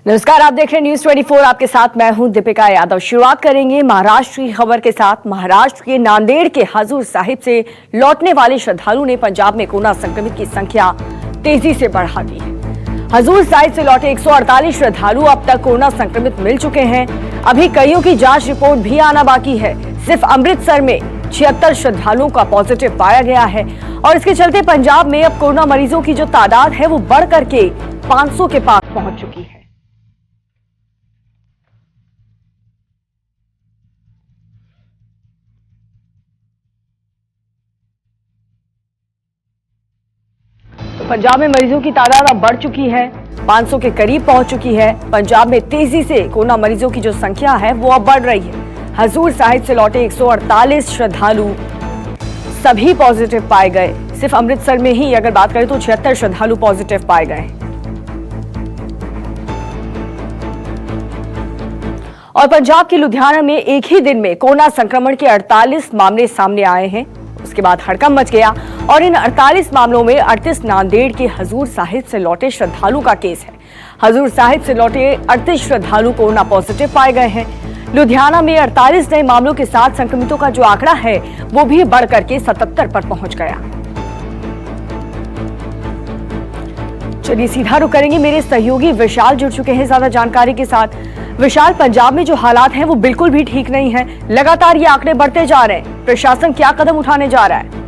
नमस्कार, आप देख रहे हैं न्यूज 24। आपके साथ मैं हूं दीपिका यादव। शुरुआत करेंगे महाराष्ट्र की खबर के साथ। महाराष्ट्र के नांदेड़ के हजूर साहिब से लौटने वाले श्रद्धालु ने पंजाब में कोरोना संक्रमित की संख्या तेजी से बढ़ा दी है। हजूर साहिब से लौटे 148 श्रद्धालु अब तक कोरोना संक्रमित मिल चुके हैं। अभी कईयों की जांच रिपोर्ट भी आना बाकी है। सिर्फ अमृतसर में 76 श्रद्धालुओं का पॉजिटिव पाया गया है और इसके चलते पंजाब में अब कोरोना मरीजों की जो तादाद है वो बढ़ करके 500 के पास पहुंच चुकी है। पंजाब में मरीजों की तादाद अब बढ़ चुकी है, 500 के करीब पहुंच चुकी है। पंजाब में तेजी से कोरोना मरीजों की जो संख्या है वो अब बढ़ रही है। हजूर साहिब से लौटे 148 श्रद्धालु सभी पॉजिटिव पाए गए। सिर्फ अमृतसर में ही अगर बात करें तो 76 श्रद्धालु पॉजिटिव पाए गए। और पंजाब के लुधियाना में एक ही दिन में कोरोना संक्रमण के 48 मामले सामने आए हैं। उसके बाद हड़कंप मच गया और इन 48 मामलों में 38 नांदेड़ के हजूर साहिब से लौटे श्रद्धालु का केस है। हजूर साहिब से लौटे 38 श्रद्धालु कोरोना पॉजिटिव पाए गए हैं। लुधियाना में 48 नए मामलों के साथ संक्रमितों का जो आंकड़ा है वो भी बढ़कर के 77 पर पहुंच गया। चलिए सीधा रुक करेंगे, मेरे सहयोगी विशाल जुड़ चुके हैं ज्यादा जानकारी के साथ। विशाल, पंजाब में जो हालात हैं वो बिल्कुल भी ठीक नहीं है। लगातार ये आंकड़े बढ़ते जा रहे हैं। प्रशासन क्या कदम उठाने जा रहा है?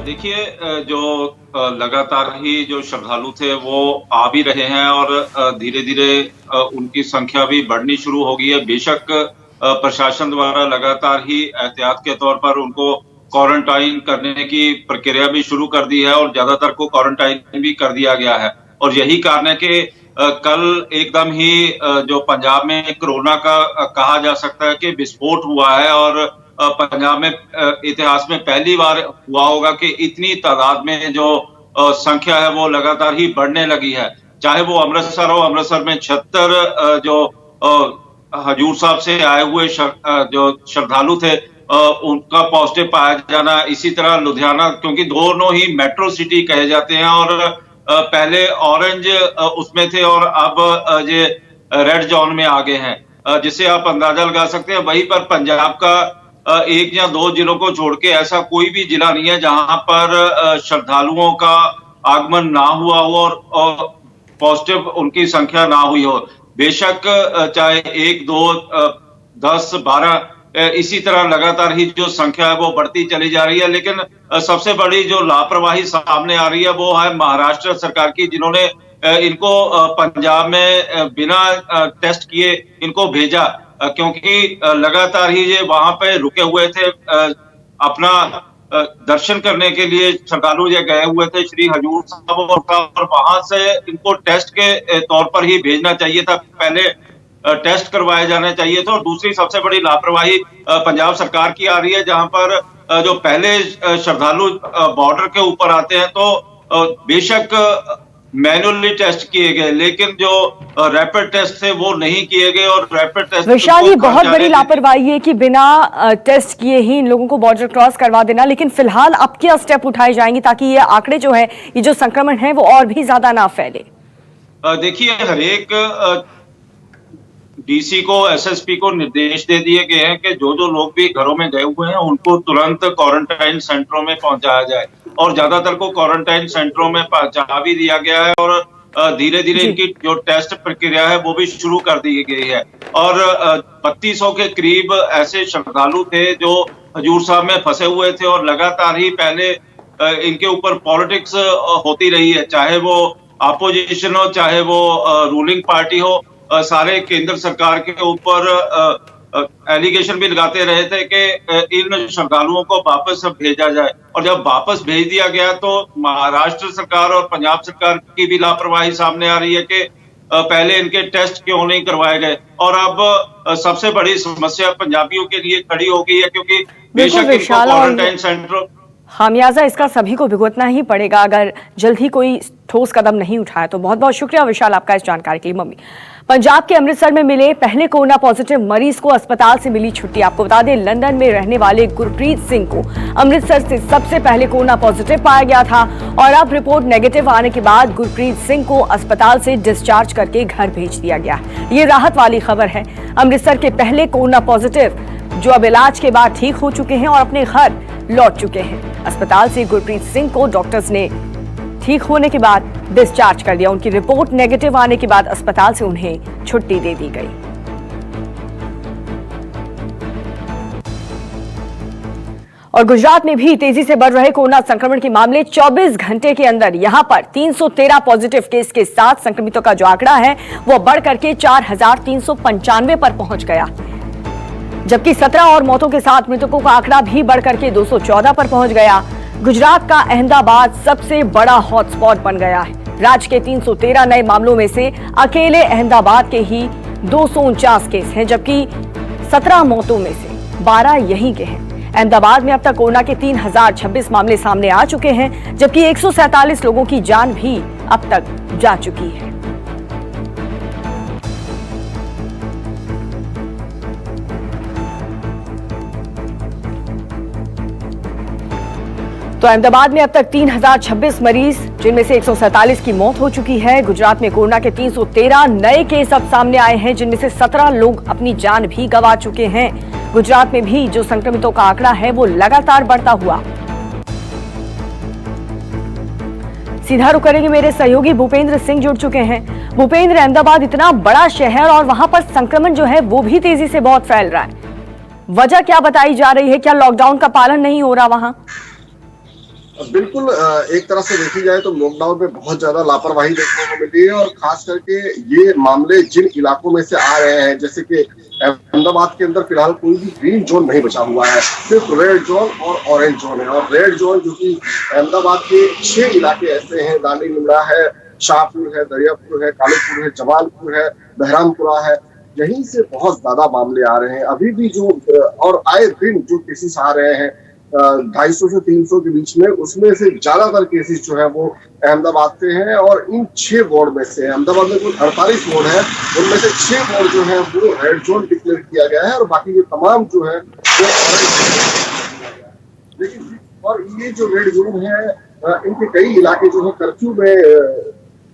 देखिए, जो लगातार ही जो श्रद्धालु थे वो आ भी रहे हैं और धीरे धीरे उनकी संख्या भी बढ़नी शुरू हो गई है। बेशक प्रशासन द्वारा लगातार ही एहतियात के तौर पर उनको क्वारंटाइन करने की प्रक्रिया भी शुरू कर दी है और ज्यादातर को क्वारंटाइन भी कर दिया गया है। और यही कारण है कि कल एकदम ही जो पंजाब में कोरोना का कहा जा सकता है कि विस्फोट हुआ है और पंजाब में इतिहास में पहली बार हुआ होगा कि इतनी तादाद में जो संख्या है वो लगातार ही बढ़ने लगी है। चाहे वो अमृतसर हो, अमृतसर में 76 जो हजूर साहब से आए हुए जो श्रद्धालु थे उनका पॉजिटिव पाया जाना। इसी तरह लुधियाना, क्योंकि दोनों ही मेट्रो सिटी कहे जाते हैं और पहले ऑरेंज उसमें थे और अब ये रेड जोन में आ गए हैं, जिससे आप अंदाजा लगा सकते हैं। वहीं पर पंजाब का एक या दो जिलों को छोड़ के ऐसा कोई भी जिला नहीं है जहां पर श्रद्धालुओं का आगमन ना हुआ हो और पॉजिटिव उनकी संख्या ना हुई हो। बेशक चाहे 1, 2, 10, 12 इसी तरह लगातार ही जो संख्या है वो बढ़ती चली जा रही है। लेकिन सबसे बड़ी जो लापरवाही सामने आ रही है वो है महाराष्ट्र सरकार की, जिन्होंने इनको पंजाब में बिना टेस्ट किए इनको भेजा, क्योंकि लगातार ही ये वहां पे रुके हुए थे। अपना दर्शन करने के लिए श्रद्धालु ये गए हुए थे श्री हजूर साहब और वहां से इनको टेस्ट के तौर पर ही भेजना चाहिए था। पहले टेस्ट करवाए जाने चाहिए थे। और दूसरी सबसे बड़ी लापरवाही पंजाब सरकार की आ रही है, जहां पर जो पहले श्रद्धालु बॉर्डर के ऊपर आते हैं तो बेशक मैनुअली टेस्ट किए गए, लेकिन जो रैपिड टेस्ट थे वो नहीं किए गए। और रैपिड टेस्ट विशाल, ये बहुत बड़ी लापरवाही है कि बिना टेस्ट किए ही इन लोगों को बॉर्डर क्रॉस करवा देना। लेकिन फिलहाल अब क्या स्टेप उठाए जाएंगे ताकि ये आंकड़े जो है, ये जो संक्रमण है वो और भी ज्यादा ना फैले? देखिए, हर एक डीसी को, एसएसपी को निर्देश दे दिए गए हैं कि जो जो लोग भी घरों में गए हुए हैं उनको तुरंत क्वारंटाइन सेंटरों में पहुंचाया जाए। और ज्यादातर को क्वारंटाइन सेंटरों में पहुंचा भी दिया गया है और धीरे धीरे इनकी जो टेस्ट प्रक्रिया है वो भी शुरू कर दी गई है। और 3200 के करीब ऐसे श्रद्धालु थे जो हजूर साहब में फंसे हुए थे और लगातार ही पहले इनके ऊपर पॉलिटिक्स होती रही है, चाहे वो अपोजिशन हो चाहे वो रूलिंग पार्टी हो। सारे केंद्र सरकार के ऊपर एलिगेशन भी लगाते रहे थे कि इन श्रद्धालुओं को वापस भेजा जाए। और जब वापस भेज दिया गया तो महाराष्ट्र सरकार और पंजाब सरकार की भी लापरवाही सामने आ रही है कि पहले इनके टेस्ट क्यों नहीं करवाए गए। और अब सबसे बड़ी समस्या पंजाबियों के लिए खड़ी हो गई है, क्योंकि बेशक इनको क्वारंटाइन सेंटर खामियाजा इसका सभी को भुगतना ही पड़ेगा अगर जल्द ही कोई ठोस कदम नहीं उठाया। तो बहुत बहुत शुक्रिया विशाल आपका इस जानकारी के लिए। मम्मी, पंजाब के अमृतसर में मिले पहले कोरोना पॉजिटिव मरीज को अस्पताल से मिली छुट्टी। आपको बता दें, लंदन में रहने वाले गुरप्रीत सिंह को अमृतसर से सबसे पहले कोरोना पॉजिटिव पाया गया था और अब रिपोर्ट नेगेटिव आने के बाद गुरप्रीत सिंह को अस्पताल से डिस्चार्ज करके घर भेज दिया गया। ये राहत वाली खबर है। अमृतसर के पहले कोरोना पॉजिटिव जो अब इलाज के बाद ठीक हो चुके हैं और अपने घर लौट चुके हैं। अस्पताल से गुरप्रीत सिंह को डॉक्टर्स ने ठीक होने के बाद डिस्चार्ज कर दिया। उनकी रिपोर्ट नेगेटिव आने के बाद अस्पताल से उन्हें छुट्टी दे दी गई। और गुजरात में भी तेजी से बढ़ रहे कोरोना संक्रमण के मामले। 24 घंटे के अंदर यहां पर 313 पॉजिटिव केस के साथ संक्रमितों का जो आंकड़ा है वो बढ़ करके 4,395 पर पहुंच गया, जबकि 17 और मौतों के साथ मृतकों का आंकड़ा भी बढ़ करके 214 पर पहुंच गया। गुजरात का अहमदाबाद सबसे बड़ा हॉटस्पॉट बन गया है। राज्य के 313 नए मामलों में से अकेले अहमदाबाद के ही 249 केस हैं, जबकि 17 मौतों में से 12 यहीं के हैं। अहमदाबाद में अब तक कोरोना के 3,026 मामले सामने आ चुके हैं, जबकि 147 लोगों की जान भी अब तक जा चुकी है। तो अहमदाबाद में अब तक 3,026 मरीज, जिनमें से 147 की मौत हो चुकी है। गुजरात में कोरोना के 313 नए केस अब सामने आए हैं, जिनमें से 17 लोग अपनी जान भी गंवा चुके हैं। गुजरात में भी जो संक्रमितों का आंकड़ा है वो लगातार बढ़ता हुआ। सीधा रुख करेंगे, मेरे सहयोगी भूपेंद्र सिंह जुड़ चुके हैं। भूपेंद्र, अहमदाबाद इतना बड़ा शहर और वहां पर संक्रमण जो है वो भी तेजी से बहुत फैल रहा है, वजह क्या बताई जा रही है? क्या लॉकडाउन का पालन नहीं हो रहा वहां? बिल्कुल, एक तरह से देखी जाए तो लॉकडाउन में बहुत ज्यादा लापरवाही देखने को मिली है और खास करके ये मामले जिन इलाकों में से आ रहे हैं, जैसे कि अहमदाबाद के अंदर फिलहाल कोई भी ग्रीन जोन नहीं बचा हुआ है, सिर्फ रेड जोन और ऑरेंज जोन है। और रेड जोन जो कि अहमदाबाद के 6 इलाके ऐसे हैं, दांडी निमरा है, शाहपुर है, दरियापुर है, कालूपुर है, जमालपुर है, बहरामपुरा है, यहीं से बहुत ज्यादा मामले आ रहे हैं अभी भी। जो और आए दिन जो केसेस आ रहे हैं 250 से 300 के बीच में, उसमें से ज्यादातर केसेस जो है वो अहमदाबाद से हैं। और इन 6 वार्ड में से, अहमदाबाद में कुल 48 वार्ड है, उनमें से 6 वार्ड जो है वो रेड जोन डिक्लेयर किया गया है और बाकी ये तमाम जो है वो लेकिन और ये जो रेड जोन है इनके कई इलाके जो है कर्फ्यू में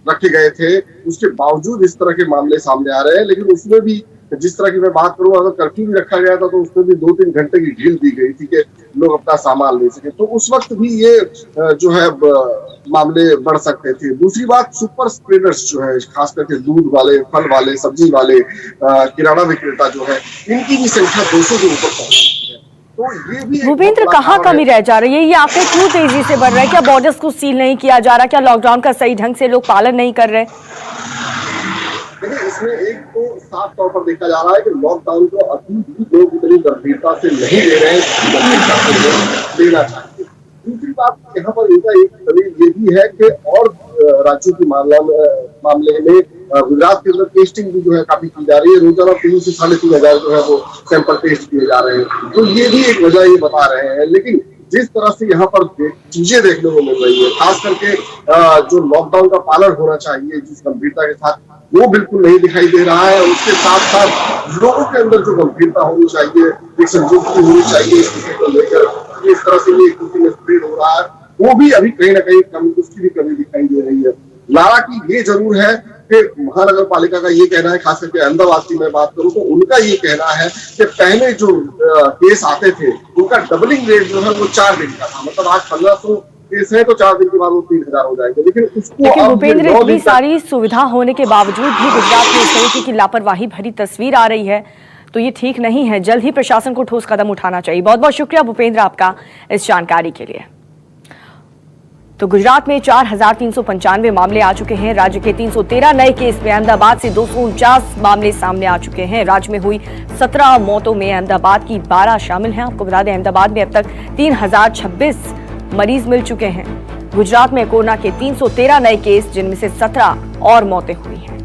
रखे गए थे, उसके बावजूद इस तरह के मामले सामने आ रहे हैं। लेकिन उसमें भी जिस तरह की मैं बात करूं, अगर कर्फ्यू भी रखा गया था तो उसमें भी 2-3 घंटे की ढील दी गई थी कि लोग अपना सामान ले सके, तो उस वक्त भी ये जो है मामले बढ़ सकते थे। दूसरी बात, सुपर स्प्रेडर्स जो है, खास करके दूध वाले, फल वाले, सब्जी वाले, किराना विक्रेता जो है, इनकी भी संख्या 200 के ऊपर पहुंच चुकी है। तो ये भी भूपेंद्र, कहाँ कमी रह जा रही है? ये आंकड़े क्यों तेजी से बढ़ रहे हैं? क्या बॉर्डर्स को सील नहीं किया जा रहा? क्या लॉकडाउन का सही ढंग से लोग पालन नहीं कर रहे? देखिए, इसमें एक तो साफ तौर पर देखा जा रहा है कि लॉकडाउन को अभी भी लोग इतनी गंभीरता से नहीं ले रहे हैं, लेना चाहिए। दूसरी बात, यहाँ पर इनका एक दलील ये भी है कि और राज्यों के मामले में गुजरात के अंदर टेस्टिंग भी जो है काफी की जा रही है। रोजाना 3 से 3,500 जो है वो सैंपल टेस्ट किए जा रहे हैं, तो ये भी एक वजह ये बता रहे हैं। लेकिन जिस तरह से यहाँ पर चीजें देखने को मिल रही है, खास करके जो लॉकडाउन का पालन होना चाहिए जिस गंभीरता के साथ, वो बिल्कुल नहीं दिखाई दे रहा है। उसके साथ साथ लोगों के अंदर जो गंभीरता होनी चाहिए, एक संजीदगी होनी चाहिए इस विषय को लेकर, इस तरह से ये में स्प्रेड हो रहा है, वो भी अभी कहीं ना कहीं कमी, उसकी भी कमी दिखाई दे रही है। हालांकि ये जरूर है कि महानगर पालिका का ये कहना है, खास करके अहमदाबाद की मैं बात करूं तो उनका ये कहना है कि पहले जो केस आते थे उनका डबलिंग रेट जो है वो 4 दिन का था। मतलब आज 1500 केस है तो 4 दिन के बाद वो 3,000 हो जाएंगे। लेकिन भूपेंद्र, इतनी सारी सुविधा होने के बावजूद भी गुजरात में इस तरीके की लापरवाही भरी तस्वीर आ रही है, तो ये ठीक नहीं है। जल्द ही प्रशासन को ठोस कदम उठाना चाहिए। बहुत बहुत शुक्रिया भूपेंद्र आपका इस जानकारी के लिए। तो गुजरात में 4,395 मामले आ चुके हैं। राज्य के 313 नए केस में अहमदाबाद से 249 मामले सामने आ चुके हैं। राज्य में हुई 17 मौतों में अहमदाबाद की 12 शामिल हैं। आपको बता दें, अहमदाबाद में अब तक 3,026 मरीज मिल चुके हैं। गुजरात में कोरोना के 313 नए केस, जिनमें से 17 और मौतें हुई हैं।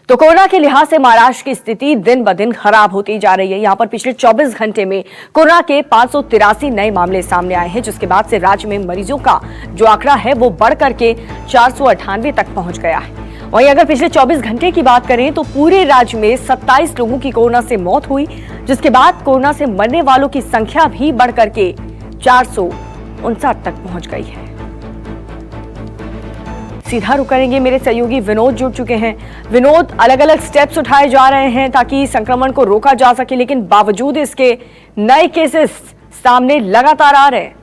तो कोरोना के लिहाज से महाराष्ट्र की स्थिति दिन ब दिन खराब होती जा रही है। यहां पर पिछले 24 घंटे में कोरोना के 583 नए मामले सामने आए हैं, जिसके बाद से राज्य में मरीजों का जो आंकड़ा है वो बढ़ करके 498 तक पहुंच गया है। वहीं अगर पिछले 24 घंटे की बात करें तो पूरे राज्य में 27 लोगों की कोरोना से मौत हुई, जिसके बाद कोरोना से मरने वालों की संख्या भी बढ़ करके 459 तक पहुंच गई है। सीधा रुख करेंगे, मेरे सहयोगी विनोद जुड़ चुके हैं। विनोद, अलग अलग स्टेप्स उठाए जा रहे हैं ताकि संक्रमण को रोका जा सके, लेकिन बावजूद इसके नए केसेस सामने लगातार आ रहे हैं।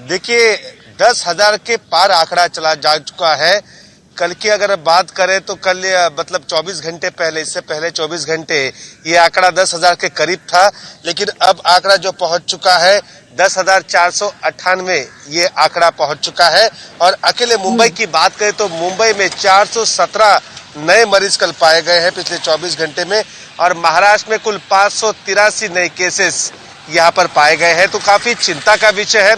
देखिए, 10,000 के पार आंकड़ा चला जा चुका है। कल की अगर बात करें तो कल मतलब 24 घंटे पहले, इससे पहले 24 घंटे ये आंकड़ा 10,000 के करीब था, लेकिन अब आंकड़ा जो पहुंच चुका है 10,498 ये आंकड़ा पहुंच चुका है। और अकेले मुंबई की बात करें तो मुंबई में 417 नए मरीज कल पाए गए हैं पिछले 24 घंटे में, और महाराष्ट्र में कुल 583 नए केसेस यहाँ पर पाए गए हैं। तो काफी चिंता का विषय है।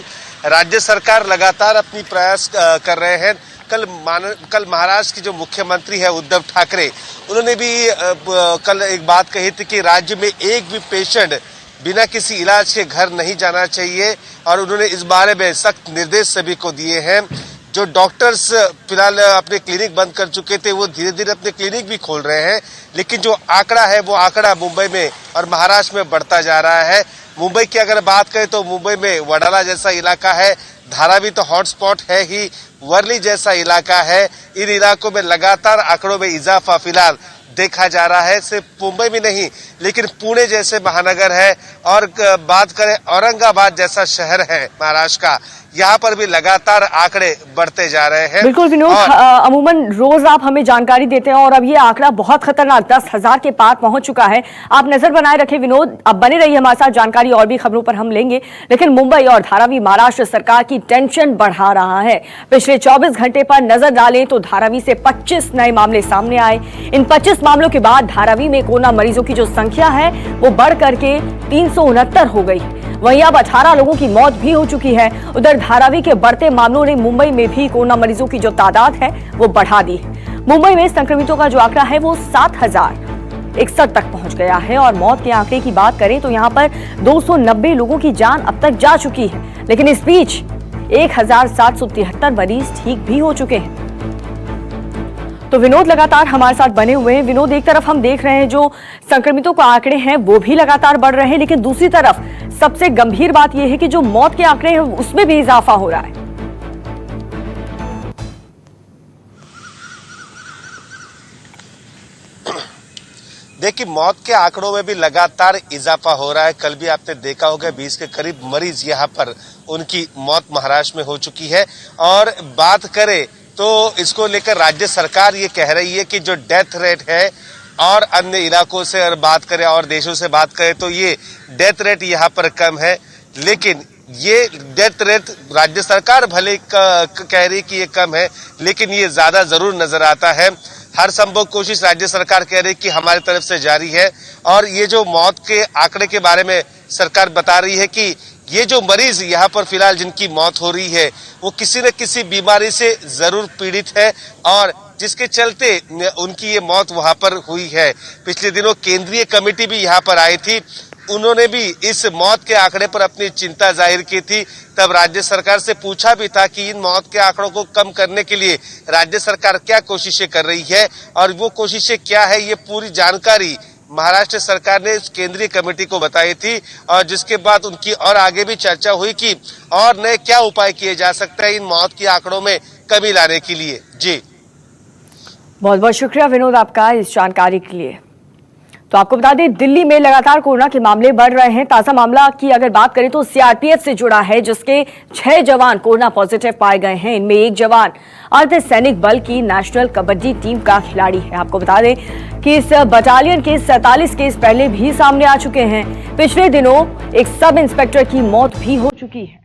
राज्य सरकार लगातार अपनी प्रयास कर रहे हैं। कल महाराष्ट्र की जो मुख्यमंत्री है उद्धव ठाकरे, उन्होंने भी कल एक बात कही थी कि राज्य में एक भी पेशेंट बिना किसी इलाज के घर नहीं जाना चाहिए, और उन्होंने इस बारे में सख्त निर्देश सभी को दिए हैं। जो डॉक्टर्स फिलहाल अपने क्लिनिक बंद कर चुके थे वो धीरे धीरे अपने क्लिनिक भी खोल रहे हैं, लेकिन जो आंकड़ा है वो आंकड़ा मुंबई में और महाराष्ट्र में बढ़ता जा रहा है। मुंबई की अगर बात करें तो मुंबई में वडाला जैसा इलाका है, धारावी तो हॉटस्पॉट है ही, वर्ली जैसा इलाका है। इन इलाकों में लगातार आंकड़ों में इजाफा फिलहाल देखा जा रहा है। सिर्फ मुंबई में नहीं, लेकिन पुणे जैसे महानगर है, और बात करें औरंगाबाद जैसा शहर है महाराष्ट्र का, यहाँ पर भी लगातार आंकड़े बढ़ते जा रहे हैं। बिल्कुल विनोद, अमूमन रोज आप हमें जानकारी देते हैं और अब ये आंकड़ा बहुत खतरनाक 10,000 के पार पहुंच चुका है। आप नजर बनाए रखें विनोद, अब बने रहिए हमारे साथ, जानकारी और भी खबरों पर हम लेंगे। लेकिन मुंबई और धारावी महाराष्ट्र सरकार की टेंशन बढ़ा रहा है। पिछले 24 घंटे पर नजर डालें तो धारावी से 25 नए मामले सामने आए। इन 25 मामलों के बाद धारावी में कोरोना मरीजों की जो संख्या है वो बढ़ करके 369 हो गई। वहीं अब 18 लोगों की मौत भी हो चुकी है। उधर धारावी के बढ़ते मामलों ने मुंबई में भी कोरोना मरीजों की जो तादाद है वो बढ़ा दी है। मुंबई में संक्रमितों का जो आंकड़ा है वो 7,061 तक पहुंच गया है, और मौत के आंकड़े की बात करें तो यहां पर 290 लोगों की जान अब तक जा चुकी है। लेकिन इस बीच 1,773 मरीज ठीक भी हो चुके हैं। तो विनोद लगातार हमारे साथ बने हुए हैं। विनोद, एक तरफ हम देख रहे हैं जो संक्रमितों के आंकड़े हैं वो भी लगातार बढ़ रहे हैं, लेकिन दूसरी तरफ सबसे गंभीर बात यह है कि जो मौत के आंकड़े हैं उसमें भी इजाफा हो रहा है। देखिए, मौत के आंकड़ों में भी लगातार इजाफा हो रहा है। कल भी आपने देखा होगा 20 के करीब मरीज यहाँ पर उनकी मौत महाराष्ट्र में हो चुकी है। और बात करें तो इसको लेकर राज्य सरकार ये कह रही है कि जो डेथ रेट है और अन्य इलाकों से और बात करें और देशों से बात करें तो ये डेथ रेट यहाँ पर कम है, लेकिन ये डेथ रेट राज्य सरकार भले कह रही कि ये कम है, लेकिन ये ज्यादा जरूर नजर आता है। हर संभव कोशिश राज्य सरकार कह रही कि हमारी तरफ से जारी है। और ये जो मौत के आंकड़े के बारे में सरकार बता रही है कि ये जो मरीज यहाँ पर फिलहाल जिनकी मौत हो रही है वो किसी न किसी बीमारी से जरूर पीड़ित है, और जिसके चलते उनकी ये मौत वहां पर हुई है। पिछले दिनों केंद्रीय कमेटी भी यहाँ पर आई थी, उन्होंने भी इस मौत के आंकड़े पर अपनी चिंता जाहिर की थी। तब राज्य सरकार से पूछा भी था कि इन मौत के आंकड़ों को कम करने के लिए राज्य सरकार क्या कोशिशें कर रही है, और वो कोशिशें क्या है, ये पूरी जानकारी महाराष्ट्र सरकार ने केंद्रीय कमेटी को बताई थी। और जिसके बाद उनकी और आगे भी चर्चा हुई कि और नए क्या उपाय किए जा सकते हैं इन मौत के आंकड़ों में कमी लाने के लिए। जी, बहुत बहुत शुक्रिया विनोद आपका इस जानकारी के लिए। तो आपको बता दें, दिल्ली में लगातार कोरोना के मामले बढ़ रहे हैं। ताजा मामला की अगर बात करें तो सीआरपीएफ से जुड़ा है, जिसके 6 जवान कोरोना पॉजिटिव पाए गए हैं। इनमें एक जवान अर्धसैनिक बल की नेशनल कबड्डी टीम का खिलाड़ी है। आपको बता दें कि इस बटालियन के 47 केस पहले भी सामने आ चुके हैं। पिछले दिनों एक सब इंस्पेक्टर की मौत भी हो चुकी है।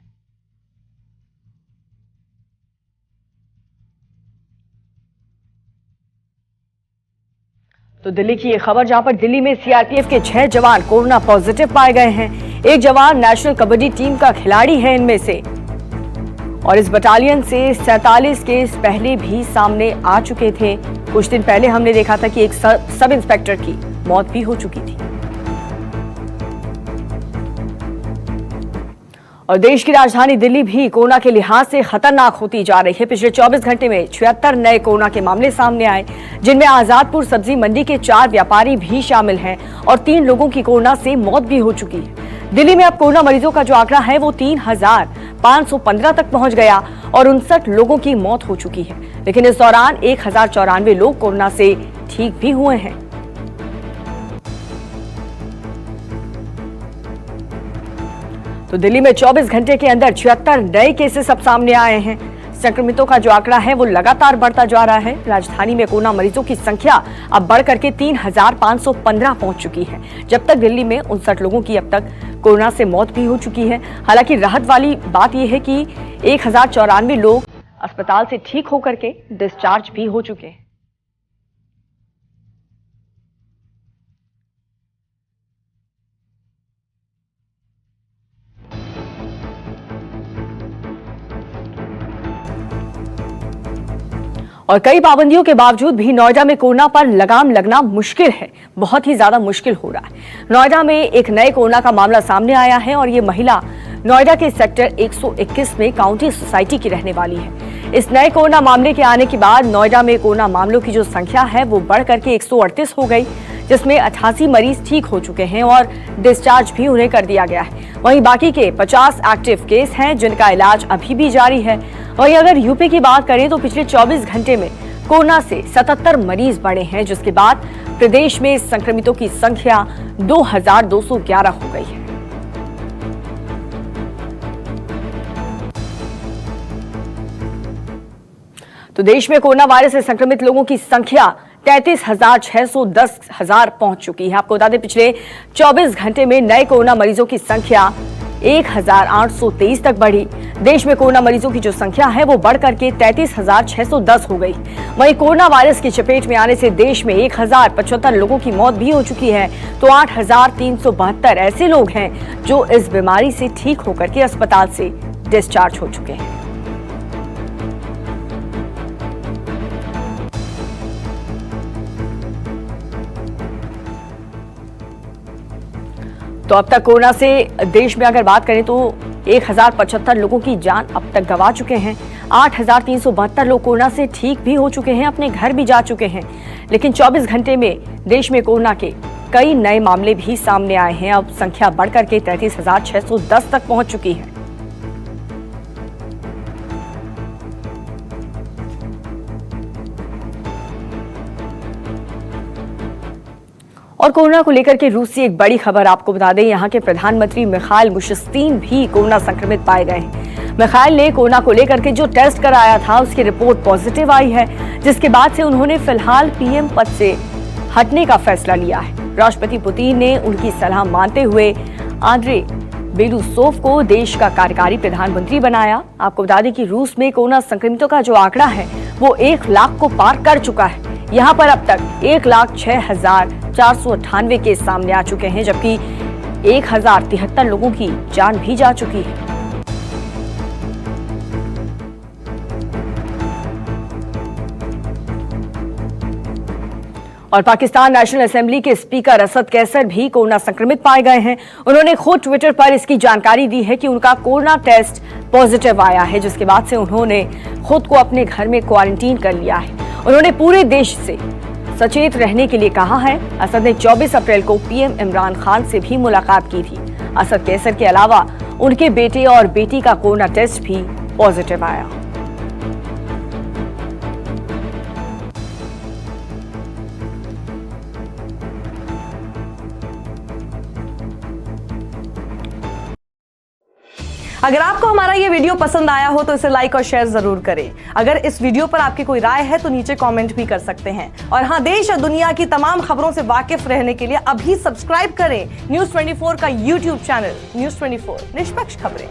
तो दिल्ली की ये खबर, जहां पर दिल्ली में सीआरपीएफ के 6 जवान कोरोना पॉजिटिव पाए गए हैं। एक जवान नेशनल कबड्डी टीम का खिलाड़ी है इनमें से। और इस बटालियन से 47 केस पहले भी सामने आ चुके थे। कुछ दिन पहले हमने देखा था कि एक सब इंस्पेक्टर की मौत भी हो चुकी थी। और देश की राजधानी दिल्ली भी कोरोना के लिहाज से खतरनाक होती जा रही है। पिछले 24 घंटे में 76 नए कोरोना के मामले सामने आए, जिनमें आजादपुर सब्जी मंडी के 4 व्यापारी भी शामिल हैं और 3 लोगों की कोरोना से मौत भी हो चुकी है। दिल्ली में अब कोरोना मरीजों का जो आंकड़ा है वो 3,515 तक पहुंच गया और 59 लोगों की मौत हो चुकी है। लेकिन इस दौरान 1,094 लोग कोरोना से ठीक भी हुए हैं। तो दिल्ली में 24 घंटे के अंदर 76 नए केसेस अब सामने आए हैं। संक्रमितों का जो आंकड़ा है वो लगातार बढ़ता जा रहा है। राजधानी में कोरोना मरीजों की संख्या अब बढ़कर के 3,515 पहुंच चुकी है, जब तक दिल्ली में 59 लोगों की अब तक कोरोना से मौत भी हो चुकी है। हालांकि राहत वाली बात यह है कि 1,094 लोग अस्पताल से ठीक होकर के डिस्चार्ज भी हो चुके हैं। और कई पाबंदियों के बावजूद भी नोएडा में कोरोना पर लगाम लगना मुश्किल है, बहुत ही ज्यादा मुश्किल हो रहा है। नोएडा में एक नए कोरोना का मामला सामने आया है और ये महिला नोएडा के सेक्टर 121 में काउंटी सोसाइटी की रहने वाली है। इस नए कोरोना मामले के आने के बाद नोएडा में कोरोना मामलों की जो संख्या है वो बढ़ करके 138 हो गई, जिसमें 88 मरीज ठीक हो चुके हैं और डिस्चार्ज भी उन्हें कर दिया गया है। वहीं बाकी के 50 एक्टिव केस हैं जिनका इलाज अभी भी जारी है। वहीं अगर यूपी की बात करें तो पिछले 24 घंटे में कोरोना से 77 मरीज बढ़े हैं, जिसके बाद प्रदेश में संक्रमितों की संख्या 2,211 हो गई है। तो देश में कोरोना वायरस से संक्रमित लोगों की संख्या 33,610 पहुंच चुकी है। आपको बता दें पिछले 24 घंटे में नए कोरोना मरीजों की संख्या 1,823 तक बढ़ी। देश में कोरोना मरीजों की जो संख्या है वो बढ़कर के 33,610 हो गई। वहीं कोरोना वायरस की चपेट में आने से देश में 1,075 लोगों की मौत भी हो चुकी है, तो 8,372 ऐसे लोग हैं जो इस बीमारी से ठीक होकर के अस्पताल से डिस्चार्ज हो चुके हैं। तो अब तक कोरोना से देश में अगर बात करें तो 1,075 लोगों की जान अब तक गंवा चुके हैं। 8,372 लोग कोरोना से ठीक भी हो चुके हैं, अपने घर भी जा चुके हैं। लेकिन 24 घंटे में देश में कोरोना के कई नए मामले भी सामने आए हैं। अब संख्या बढ़कर के 33,610 तक पहुंच चुकी है। और कोरोना को लेकर के रूस से एक बड़ी खबर आपको बता दें, यहाँ के प्रधानमंत्री मिखाइल मुशस्तीन भी कोरोना संक्रमित पाए गए हैं। मिखाइल ने कोरोना को लेकर के जो टेस्ट कराया था उसकी रिपोर्ट पॉजिटिव आई है, जिसके बाद से उन्होंने फिलहाल पीएम पद से हटने का फैसला लिया है। राष्ट्रपति पुतिन ने उनकी सलाह मानते हुए आंद्रे बेलूसोव को देश का कार्यकारी प्रधानमंत्री बनाया। आपको बता दें कि रूस में कोरोना संक्रमितों का जो आंकड़ा है वो 1 लाख को पार कर चुका है। यहाँ पर अब तक 1,06,498 केस सामने आ चुके हैं, जबकि 1,073 लोगों की जान भी जा चुकी है। और पाकिस्तान नेशनल असेंबली के स्पीकर असद कैसर भी कोरोना संक्रमित पाए गए हैं। उन्होंने खुद ट्विटर पर इसकी जानकारी दी है कि उनका कोरोना टेस्ट पॉजिटिव आया है, जिसके बाद से उन्होंने खुद को अपने घर में क्वारंटीन कर लिया है। उन्होंने पूरे देश से सचेत रहने के लिए कहा है। असद ने 24 अप्रैल को पीएम इमरान खान से भी मुलाकात की थी। असद कैसर के अलावा उनके बेटे और बेटी का कोरोना टेस्ट भी पॉजिटिव आया। अगर आपको हमारा ये वीडियो पसंद आया हो तो इसे लाइक और शेयर जरूर करें। अगर इस वीडियो पर आपकी कोई राय है तो नीचे कमेंट भी कर सकते हैं। और हाँ, देश और दुनिया की तमाम खबरों से वाकिफ रहने के लिए अभी सब्सक्राइब करें न्यूज़ 24 का यूट्यूब चैनल न्यूज़ 24 निष्पक्ष खबरें।